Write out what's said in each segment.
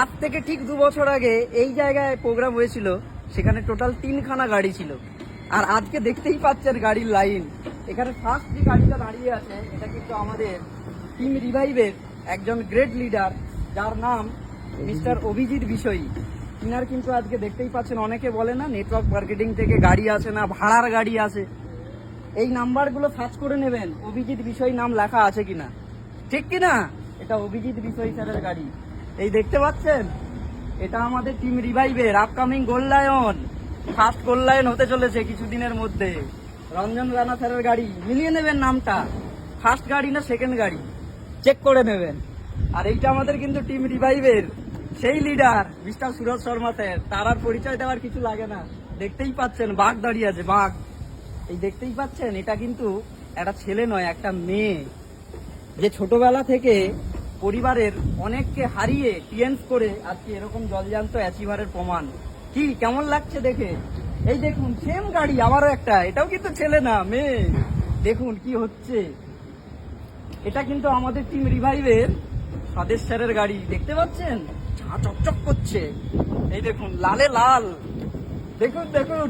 আজ থেকে ঠিক 2 বছর আগে এই জায়গায় প্রোগ্রাম হয়েছিল, সেখানে টোটাল 3খানা গাড়ি ছিল। আর আজকে দেখতেই পাচ্ছেন গাড়ির লাইন। এখানে ফার্স্ট যে গাড়িটা দাঁড়িয়ে আছে এটা কিন্তু আমাদের টিম রিভাইভের একজন গ্রেট লিডার, যার নাম মিস্টার অভিজিৎ বিষয়ী। তিনার কিন্তু আজকে দেখতেই পাচ্ছেন, অনেকে বলে না নেটওয়ার্ক মার্কেটিং থেকে গাড়ি আসে না, ভাড়ার গাড়ি আসে। এই নাম্বারগুলো সার্চ করে নেবেন অভিজিৎ বিষয় নাম লেখা আছে কিনা, ঠিক কিনা। এটা অভিজিৎ বিষয় স্যারের গাড়ি। এই দেখতে পাচ্ছেন, এটা আমাদের টিম রিভাইভের upcoming gold lion, first gold lion হতে চলেছে কিছুদিনের মধ্যে। রঞ্জন রানা স্যারের গাড়ি, মিলিয়ে নেবেন নামটা, ফার্স্ট গাড়ি না সেকেন্ড গাড়ি, চেক করে নেবেন। আর এইটা আমাদের কিন্তু টিম রিভাইভের সেই leader mister Suraj Sharma sir. তার আর পরিচয় দেওয়ার কিছু লাগে না, দেখতেই পাচ্ছেন বাঘ দাঁড়িয়ে আছে, বাঘ। এই দেখতেই পাচ্ছেন, এটা কিন্তু একটা ছেলে নয়, একটা মেয়ে, যে ছোটবেলা থেকে পরিবারের অনেককে হারিয়ে টিএনস করে আজকে এরকম জলজান্ত অ্যাচিভারের প্রমাণ। কি কেমন লাগছে দেখে? এই দেখুন সেম গাড়ি, আবারও একটা, এটাও কিন্তু ছেলে না মেয়ে। দেখুন কি হচ্ছে। এটা কিন্তু আমাদের টিম রিভাইভের স্বদেশ স্যারের গাড়ি, দেখতে পাচ্ছেন চকচক করছে। এই দেখুন লালে লাল, দেখুন দেখুন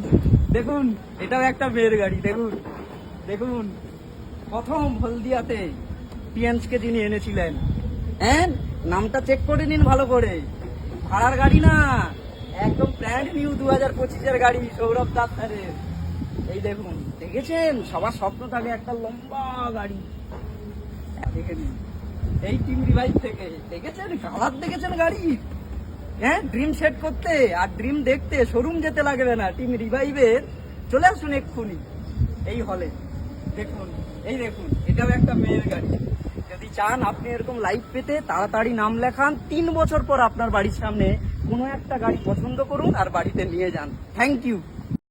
দেখুন, এটাও একটা মেয়ের গাড়ি। দেখুন দেখুন, প্রথম হলদিয়াতে টিএনসকে যিনি এনেছিলেন, হ্যাঁ নামটা চেক করে নিন ভালো করে, ভাড়ার গাড়ি না, একদম ব্র্যান্ড নিউ 2025-এর গাড়ি সৌরভ দাস স্যারের। এই দেখুন, দেখেছেন সবার স্বপ্ন থাকে একটা লম্বা গাড়ি, দেখে নিন এই টিম রিভাইভ থেকে। দেখেছেন কালার, দেখেছেন গাড়ি, হ্যাঁ ড্রিম সেট করতে আর ড্রিম দেখতে শোরুম যেতে লাগবে না। টিম রিভাইভের চলে আসুন এক্ষুনি এই হলে। দেখুন এই দেখুন, এটাও একটা মেয়ের গাড়ি। যদি চান আপনি এরকম লাইভ পেতে, তাড়াতাড়ি নাম লেখান। 3 বছর পর আপনার বাড়ির সামনে কোনো একটা গাড়ি পছন্দ করুন আর বাড়িতে নিয়ে যান। Thank you.